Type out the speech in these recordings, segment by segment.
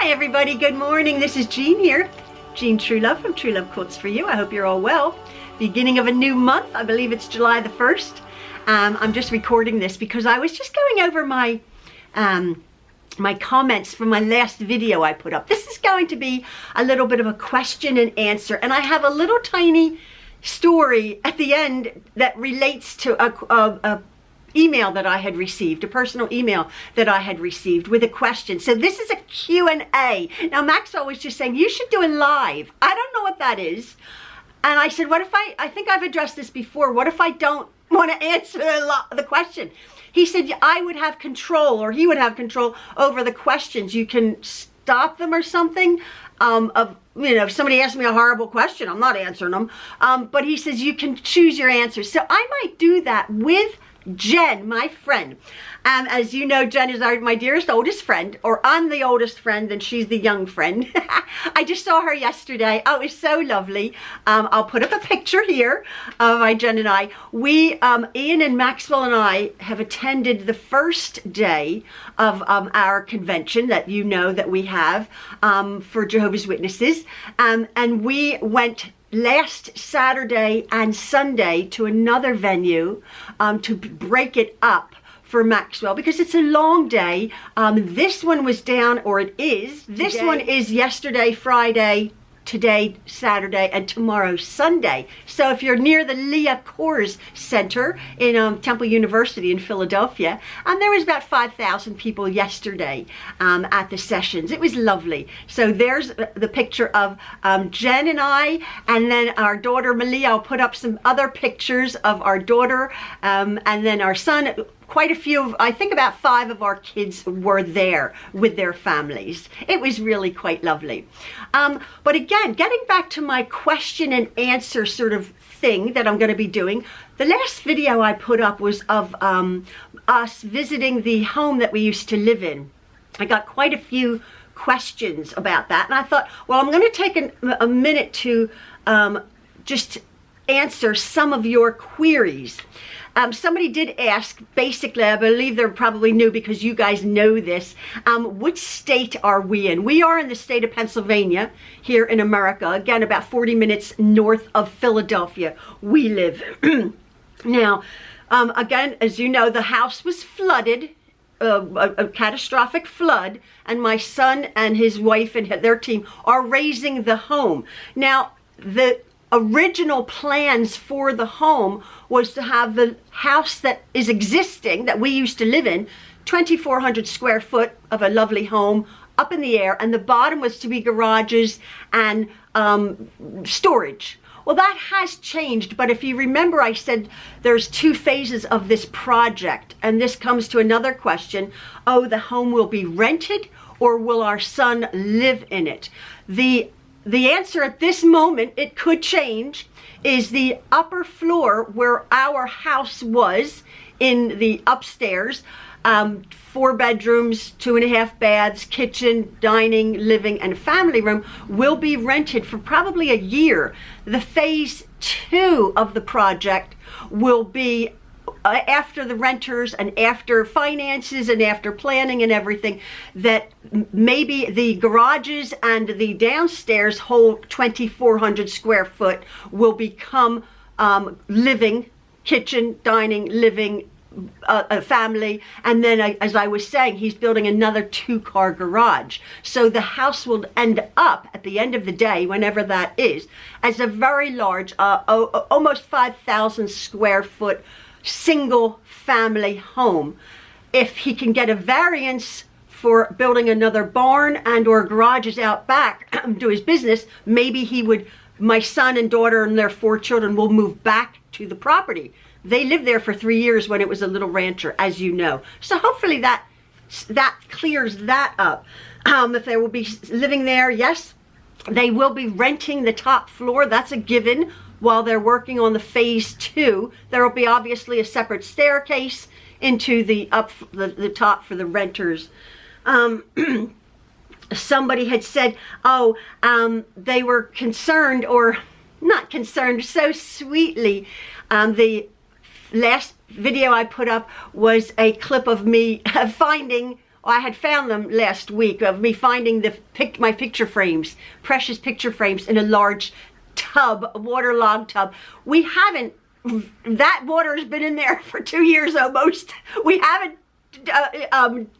Hi everybody, good morning. This is Jean here. Jean Truelove from Truelove Quilts for you. I hope you're all well. Beginning of a new month. I believe it's July the 1st. I'm just recording this because I was just going over my my comments from my last video I put up. This is going to be a little bit of a question and answer, and I have a little tiny story at the end that relates to a email that I had received, a personal email that I had received with a question. So this is a Q&A. Now Maxwell was just saying, you should do it live. I don't know what that is. And I said, what if I think I've addressed this before. What if I don't want to answer the question? He said, I would have control, or he would have control over the questions. You can stop them or something. If somebody asks me a horrible question, I'm not answering them. But he says, you can choose your answers. So I might do that with Jen, my friend. As you know, Jen is my dearest oldest friend, or I'm the oldest friend and she's the young friend. I just saw her yesterday. Oh, it was so lovely. I'll put up a picture here of my Jen and I. We, Ian and Maxwell and I have attended the first day of our convention that you know that we have for Jehovah's Witnesses. And we went last Saturday and Sunday to another venue to break it up for Maxwell because it's a long day. This one was down, or it is. This today. One is yesterday, Friday, today, Saturday, and tomorrow, Sunday. So if you're near the Leah Coors Center in Temple University in Philadelphia, there was about 5,000 people yesterday at the sessions. It was lovely. So there's the picture of Jen and I, and then our daughter Malia. I'll put up some other pictures of our daughter, and then our son. Quite a few, I think about 5 of our kids were there with their families. It was really quite lovely. But again, getting back to my question and answer sort of thing that I'm going to be doing, the last video I put up was of us visiting the home that we used to live in. I got quite a few questions about that, and I thought, well, I'm going to take a minute to just answer some of your queries. Somebody did ask, basically, I believe they're probably new because you guys know this, which state are we in? We are in the state of Pennsylvania, here in America, again, about 40 minutes north of Philadelphia, we live. Now, again, as you know, the house was flooded, a catastrophic flood, and my son and his wife and their team are raising the home. Now, the original plans for the home was to have the house that is existing, that we used to live in, 2,400 square foot of a lovely home up in the air, and the bottom was to be garages and storage. Well, that has changed, but if you remember, I said there's 2 phases of this project, and this comes to another question. Oh, the home will be rented, or will our son live in it? The answer at this moment, it could change, is the upper floor where our house was in the upstairs, 4 bedrooms, 2.5 baths, kitchen, dining, living, and family room will be rented for probably a year. The phase 2 of the project will be after the renters and after finances and after planning and everything, that maybe the garages and the downstairs whole 2,400 square foot will become living, kitchen, dining, living, a family, and then as I was saying, he's building another 2-car garage. So the house will end up at the end of the day, whenever that is, as a very large, almost 5,000 square foot single family home. If he can get a variance for building another barn and or garages out back to his business, maybe he would, my son and daughter and their 4 children will move back to the property. They lived there for 3 years when it was a little rancher, as you know. So hopefully that clears that up. If they will be living there, yes, they will be renting the top floor. That's a given. While they're working on the phase 2, there will be obviously a separate staircase into the top for the renters. Somebody had said, they were concerned, or not concerned, so sweetly. The last video I put up was a clip of me finding I had found them last week of me finding my picture frames, precious picture frames in a large tub, a waterlogged tub. We haven't, that water has been in there for 2 years almost. We haven't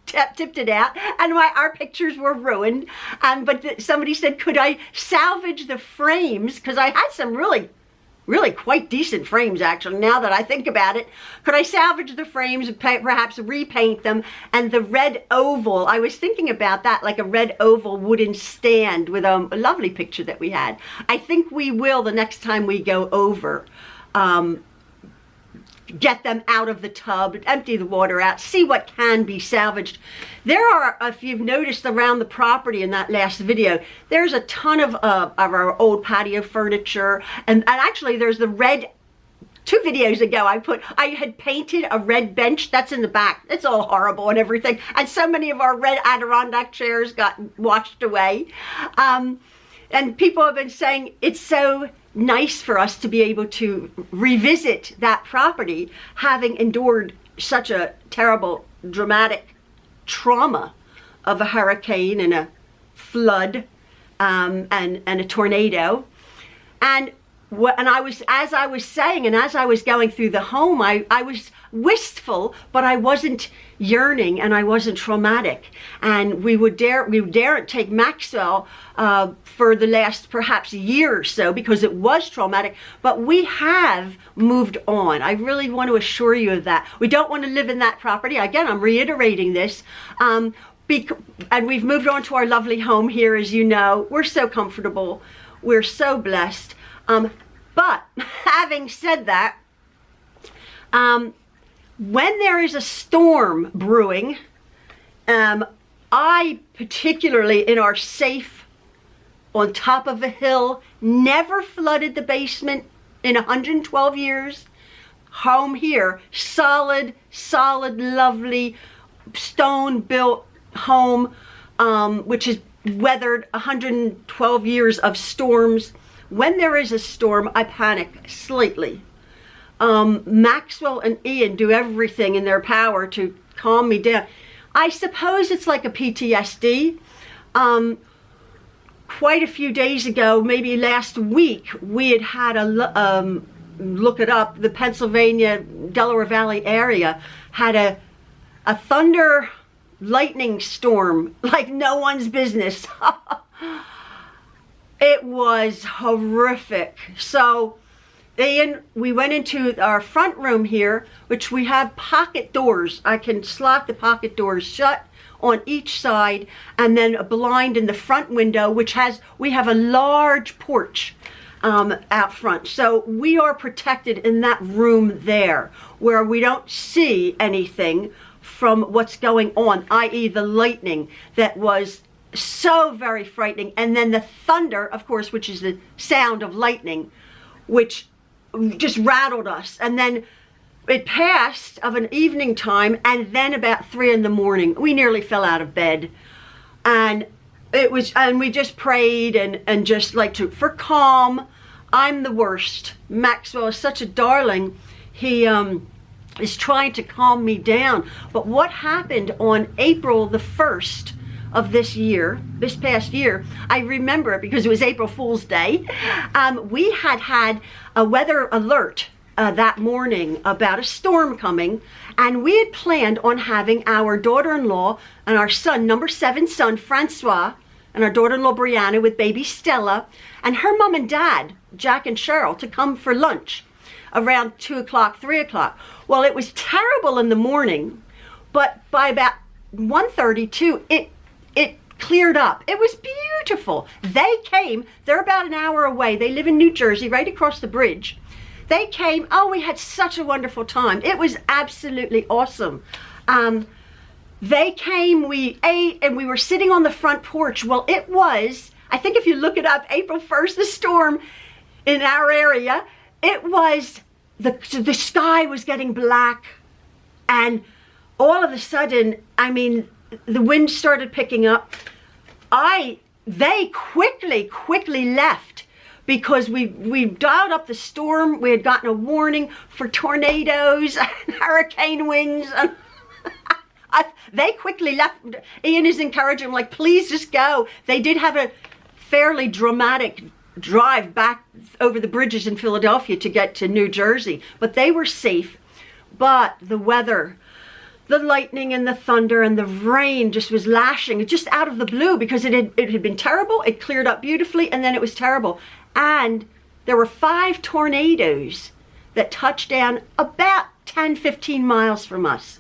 tipped it out, and our pictures were ruined. But somebody said, could I salvage the frames? Because I had some really quite decent frames, actually, now that I think about it. Could I salvage the frames and perhaps repaint them? And the red oval, I was thinking about that, like a red oval wooden stand with a lovely picture that we had. I think we will, the next time we go over, get them out of the tub, empty the water out, see what can be salvaged. There are, if you've noticed around the property in that last video, there's a ton of our old patio furniture, and actually there's the red, 2 videos ago I had painted a red bench that's in the back. It's all horrible and everything, and so many of our red Adirondack chairs got washed away. And people have been saying it's so nice for us to be able to revisit that property, having endured such a terrible, dramatic trauma of a hurricane and a flood, and a tornado. And as I was saying, and as I was going through the home, I was wistful, but I wasn't yearning, and I wasn't traumatic. And we daren't take Maxwell for the last perhaps year or so because it was traumatic, but we have moved on. I really want to assure you of that. We don't want to live in that property. Again, I'm reiterating this. And we've moved on to our lovely home here, as you know. We're so comfortable. We're so blessed. But having said that, when there is a storm brewing, I particularly, in our safe on top of a hill, never flooded the basement in 112 years. Home here, solid, lovely, stone-built home, which has weathered 112 years of storms. When there is a storm, I panic slightly. Maxwell and Ian do everything in their power to calm me down. I suppose it's like a PTSD. Quite a few days ago, maybe last week, we had look it up, the Pennsylvania, Delaware Valley area had a thunder lightning storm like no one's business. It was horrific. So Ian, we went into our front room here, which we have pocket doors. I can slot the pocket doors shut on each side, and then a blind in the front window, we have a large porch out front. So we are protected in that room there, where we don't see anything from what's going on, i.e. the lightning that was so very frightening, and then the thunder, of course, which is the sound of lightning, which just rattled us. And then it passed of an evening time, and then about 3 in the morning, we nearly fell out of bed. And we just prayed and just for calm. I'm the worst. Maxwell is such a darling. He is trying to calm me down. But what happened on April the 1st of this past year, I remember it because it was April Fool's Day. We had a weather alert that morning about a storm coming, and we had planned on having our daughter-in-law and our son, number 7 son, Francois, and our daughter-in-law, Brianna, with baby Stella, and her mom and dad, Jack and Cheryl, to come for lunch around 2 o'clock, 3 o'clock. Well, it was terrible in the morning, but by about 1:32, it cleared up. It was beautiful. They came, they're about an hour away. They live in New Jersey, right across the bridge. They came, we had such a wonderful time. It was absolutely awesome. They came, we ate, and we were sitting on the front porch. Well, it was, I think if you look it up, April 1st, the storm in our area, it was, the sky was getting black, and all of a sudden, I mean, the wind started picking up. They quickly left, because we dialed up the storm. We had gotten a warning for tornadoes and hurricane winds. They quickly left. Ian is encouraging, like, please just go. They did have a fairly dramatic drive back over the bridges in Philadelphia to get to New Jersey, but they were safe. But the weather, the lightning and the thunder and the rain just was lashing just out of the blue, because it had been terrible. It cleared up beautifully, and then it was terrible. And there were 5 tornadoes that touched down about 10-15 miles from us.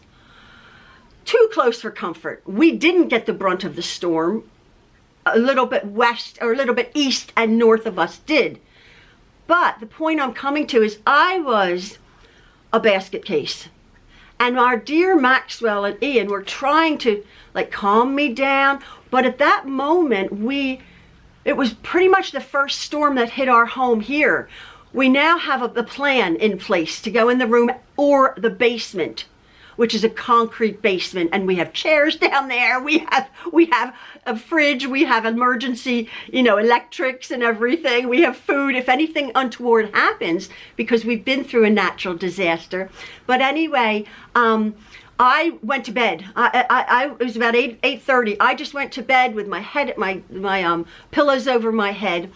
Too close for comfort. We didn't get the brunt of the storm. A little bit west, or a little bit east and north of us did. But the point I'm coming to is I was a basket case. And our dear Maxwell and Ian were trying to, like, calm me down. But at that moment, it was pretty much the first storm that hit our home here. We now have a plan in place to go in the room or the basement, which is a concrete basement, and we have chairs down there. We have a fridge. We have emergency, electrics and everything. We have food if anything untoward happens, because we've been through a natural disaster. But anyway, I went to bed. It was about 8:30. I just went to bed with my head, my pillows over my head.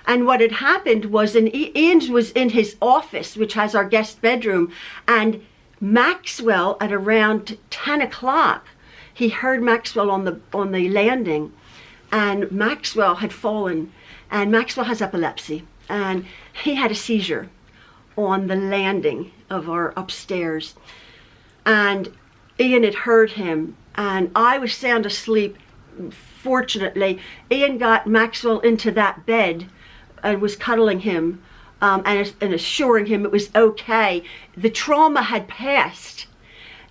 And what had happened was, Ian was in his office, which has our guest bedroom, and Maxwell, at around 10 o'clock, he heard Maxwell on the landing, and Maxwell had fallen, and Maxwell has epilepsy, and he had a seizure on the landing of our upstairs, and Ian had heard him, and I was sound asleep. Fortunately, Ian got Maxwell into that bed and was cuddling him, and assuring him it was okay. The trauma had passed,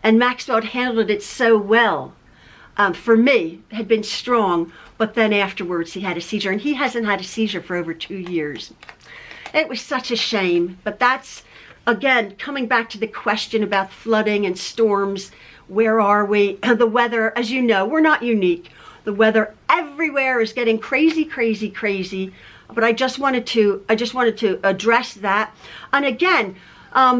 and Maxwell had handled it so well. For me, had been strong, but then afterwards he had a seizure, and he hasn't had a seizure for over 2 years. It was such a shame, but that's, again, coming back to the question about flooding and storms. Where are we? The weather, as you know, we're not unique. The weather everywhere is getting crazy, crazy, crazy. But I just wanted to address that. And again,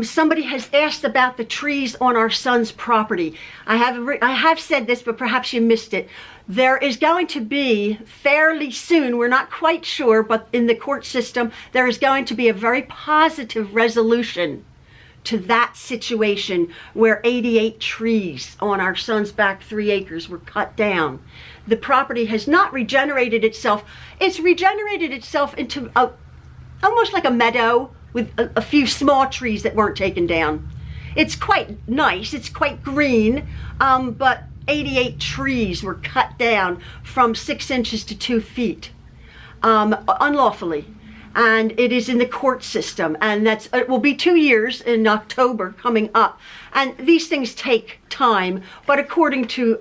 somebody has asked about the trees on our son's property. I have said this, but perhaps you missed it. There is going to be fairly soon, we're not quite sure, but in the court system, there is going to be a very positive resolution to that situation where 88 trees on our son's back 3 acres were cut down. The property has not regenerated itself. It's regenerated itself into almost like a meadow with a few small trees that weren't taken down. It's quite nice. It's quite green, but 88 trees were cut down from 6 inches to 2 feet unlawfully. And it is in the court system, and it will be 2 years in October coming up. And these things take time, but according to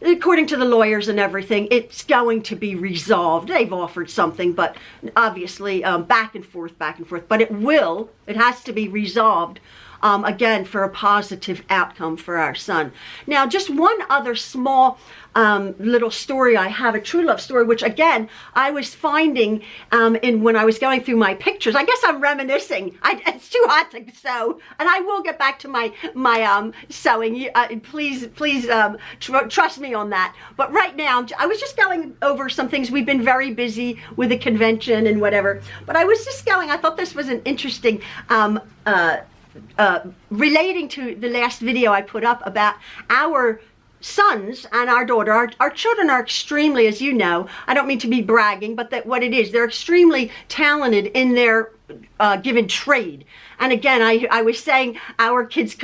the lawyers and everything, it's going to be resolved. They've offered something, but obviously back and forth, but it has to be resolved, again, for a positive outcome for our son. Now, just one other small little story I have, a true love story, which again, I was finding when I was going through my pictures. I guess I'm reminiscing. It's too hot to sew, and I will get back to my sewing. Please trust me on that. But right now, I was just going over some things. We've been very busy with the convention and whatever, but I was just I thought this was an interesting relating to the last video I put up about our sons and our daughter. Our children are extremely, as you know, I don't mean to be bragging, but what it is, they're extremely talented in their given trade. And again, I was saying our kids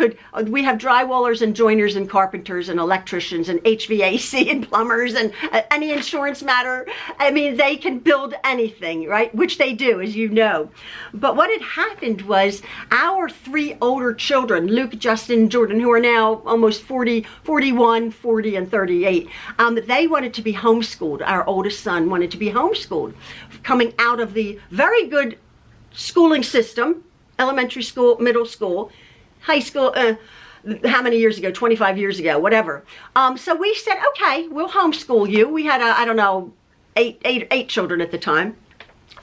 we have drywallers and joiners and carpenters and electricians and HVAC and plumbers and any insurance matter. I mean, they can build anything, right? Which they do, as you know. But what had happened was our 3 older children, Luke, Justin, Jordan, who are now almost 40, 41, 40, and 38, they wanted to be homeschooled. Our oldest son wanted to be homeschooled, coming out of the very good schooling system, elementary school, middle school, high school, how many years ago, 25 years ago, whatever. So we said, okay, we'll homeschool you. We had, I don't know, eight children at the time.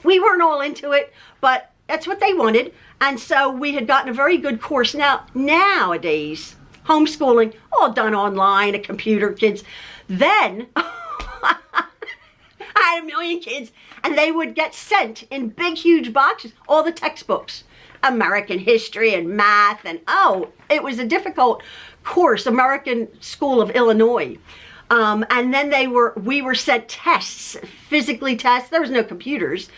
We weren't all into it, but that's what they wanted. And so we had gotten a very good course. Now, nowadays, homeschooling, all done online, a computer, kids. Then I had a million kids, and they would get sent in big, huge boxes, all the textbooks, American history and math, and it was a difficult course, American School of Illinois. And then we were sent tests, physically tests. There was no computers,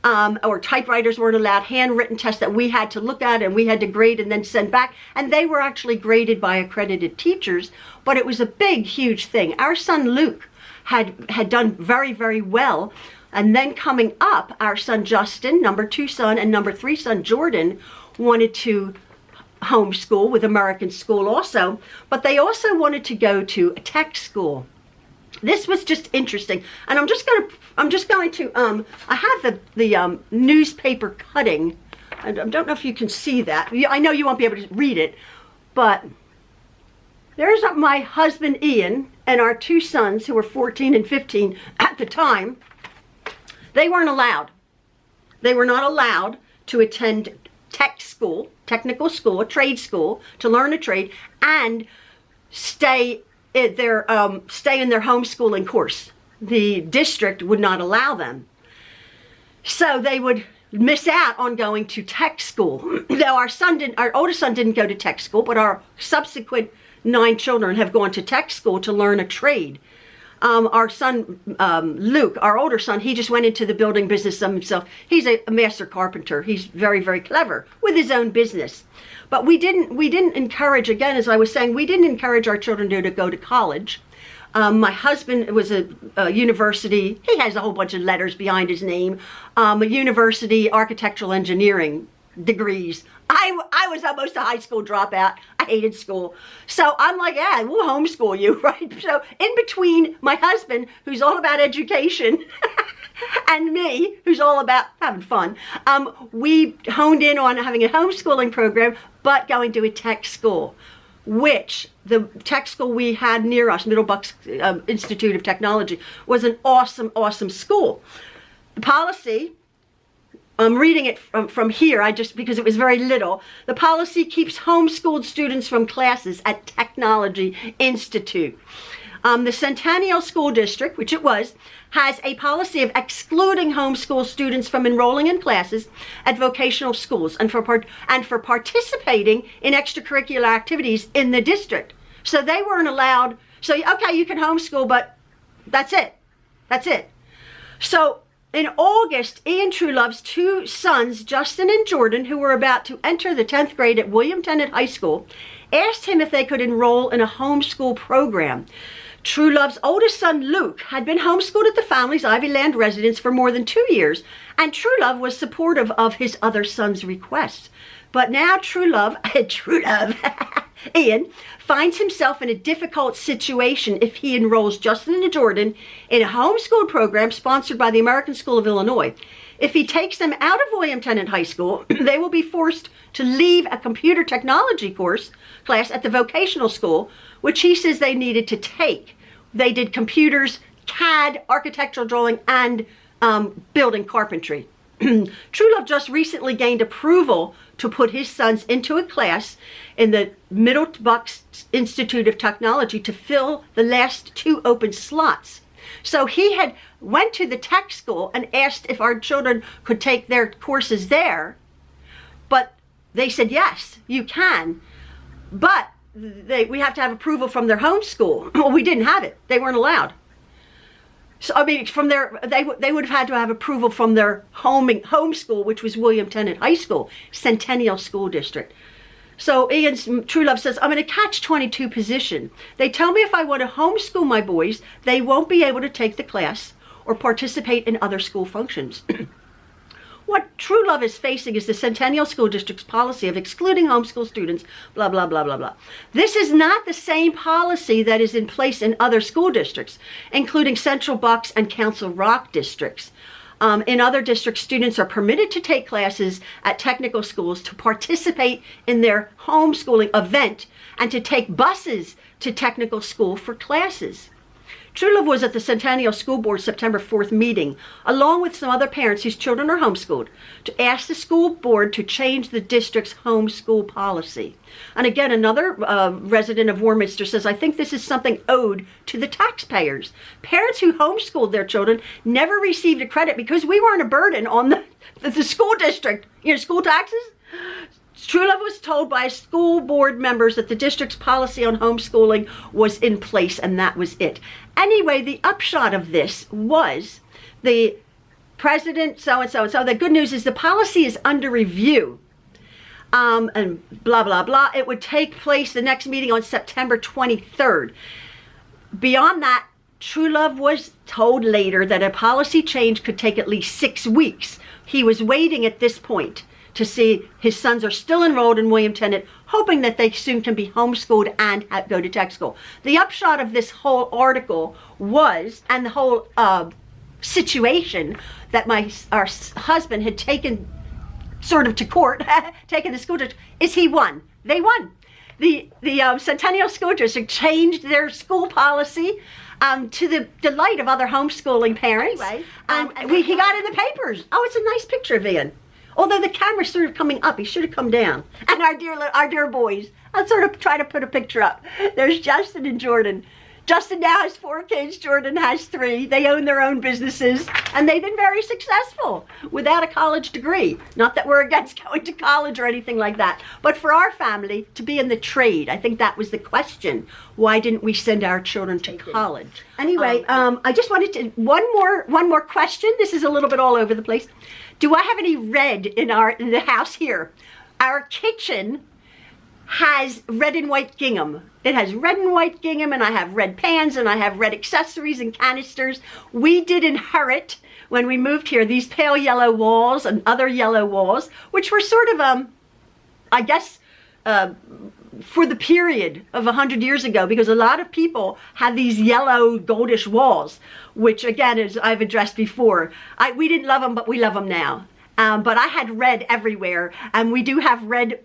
or typewriters weren't allowed, handwritten tests that we had to look at and we had to grade and then send back. And they were actually graded by accredited teachers, but it was a big, huge thing. Our son Luke had done very, very well. And then coming up, our son Justin, number 2 son, and number 3 son Jordan wanted to homeschool with American School also, but they also wanted to go to a tech school. This was just interesting, and I'm just going to I have the newspaper cutting. I don't know if you can see that. I know you won't be able to read it, but there's my husband Ian and our 2 sons who were 14 and 15 at the time. They weren't allowed. They were not allowed to attend tech school, technical school, a trade school, to learn a trade and stay in their homeschooling course. The district would not allow them. So they would miss out on going to tech school. Though our oldest son didn't go to tech school, but our subsequent 9 children have gone to tech school to learn a trade. Our son, Luke, our older son, he just went into the building business himself. He's a master carpenter. He's very, very clever with his own business. But we didn't encourage, again, as I was saying, we didn't encourage our children to go to college. My husband was a university, he has a whole bunch of letters behind his name, a university architectural engineering degrees. I was almost a high school dropout. I hated school. So I'm like, yeah, we'll homeschool you, right? So in between my husband, who's all about education, and me, who's all about having fun, we honed in on having a homeschooling program, but going to a tech school, which the tech school we had near us, Middle Bucks Institute of Technology, was an awesome, awesome school. The policy, I'm reading it from here, because it was very little. The policy keeps homeschooled students from classes at Technology Institute. The Centennial School District, which it was, has a policy of excluding homeschool students from enrolling in classes at vocational schools and for participating in extracurricular activities in the district. So they weren't allowed. So, okay, you can homeschool, but that's it. That's it. So in August, Ian Truelove's 2 sons, Justin and Jordan, who were about to enter the 10th grade at William Tennant High School, asked him if they could enroll in a homeschool program. Truelove's oldest son, Luke, had been homeschooled at the family's Ivy Land residence for more than 2 years, and Truelove was supportive of his other son's requests. But now Truelove, Ian, finds himself in a difficult situation if he enrolls Justin and Jordan in a homeschool program sponsored by the American School of Illinois. If he takes them out of William Tennant High School, they will be forced to leave a computer technology class at the vocational school, which he says they needed to take. They did computers, CAD, architectural drawing, and building carpentry. Truelove just recently gained approval to put his sons into a class in the Middle Bucks Institute of Technology to fill the last 2 open slots. So he had went to the tech school and asked if our children could take their courses there, but they said, yes, you can, but we have to have approval from their home school. Well, we didn't have it. They weren't allowed. So, I mean, they would have had to have approval from their home school, which was William Tennant High School, Centennial School District. So Ian Truelove says, I'm in a catch-22 position. They tell me if I want to homeschool my boys, they won't be able to take the class or participate in other school functions. What Truelove is facing is the Centennial School District's policy of excluding homeschool students, blah, blah, blah, blah, blah. This is not the same policy that is in place in other school districts, including Central Bucks and Council Rock districts. In other districts, students are permitted to take classes at technical schools to participate in their homeschooling event and to take buses to technical school for classes. Truelove was at the Centennial School Board September 4th meeting, along with some other parents whose children are homeschooled, to ask the school board to change the district's homeschool policy. And again, another resident of Warminster says, I think this is something owed to the taxpayers. Parents who homeschooled their children never received a credit because we weren't a burden on the school district. School taxes? Truelove was told by school board members that the district's policy on homeschooling was in place, and that was it. Anyway, the upshot of this was the president, so-and-so, and so. The good news is the policy is under review. And blah, blah, blah. It would take place the next meeting on September 23rd. Beyond that, Truelove was told later that a policy change could take at least 6 weeks. He was waiting at this point to see his sons are still enrolled in William Tennant, hoping that they soon can be homeschooled and go to tech school. The upshot of this whole article was, and the whole situation, that our husband had taken sort of to court, taken the school district, is he won. They won. The Centennial School District changed their school policy to the delight of other homeschooling parents. Anyway, he got in the papers. Oh, it's a nice picture of Ian. Although the camera's sort of coming up, he should have come down. And our dear boys. I'll sort of try to put a picture up. There's Justin and Jordan. Justin now has 4 kids. Jordan has 3. They own their own businesses, and they've been very successful without a college degree. Not that we're against going to college or anything like that, but for our family to be in the trade, I think that was the question. Why didn't we send our children to college? Anyway, I just wanted to one more question. This is a little bit all over the place. Do I have any red in the house here? Our kitchen has red and white gingham. It has red and white gingham, and I have red pans, and I have red accessories and canisters. We did inherit, when we moved here, these pale yellow walls and other yellow walls, which were sort of, I guess, for the period of 100 years ago, because a lot of people had these yellow goldish walls, which again, as I've addressed before, we didn't love them, but we love them now. But I had red everywhere, and we do have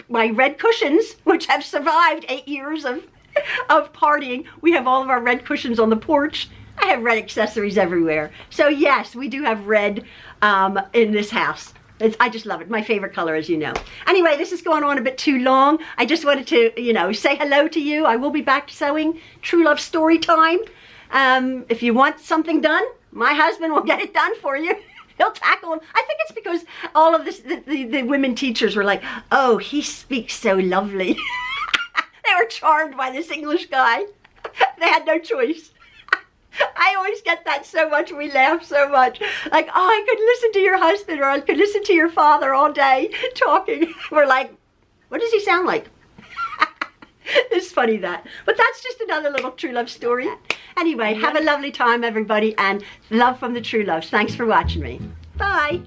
my red cushions, which have survived 8 years of partying. We have all of our red cushions on the porch. I have red accessories everywhere. So yes, we do have red in this house. I just love it. My favorite color, as you know. Anyway, this is going on a bit too long. I just wanted to, say hello to you. I will be back sewing Truelove story time. If you want something done, my husband will get it done for you. He'll tackle them. I think it's because all of this, the women teachers were like, oh, he speaks so lovely. They were charmed by this English guy. They had no choice. I always get that so much. We laugh so much. Like, oh, I could listen to your husband, or I could listen to your father all day talking. We're like, what does he sound like? It's funny that. But that's just another little Truelove story. Anyway, have a lovely time, everybody, and love from the Trueloves. Thanks for watching me. Bye.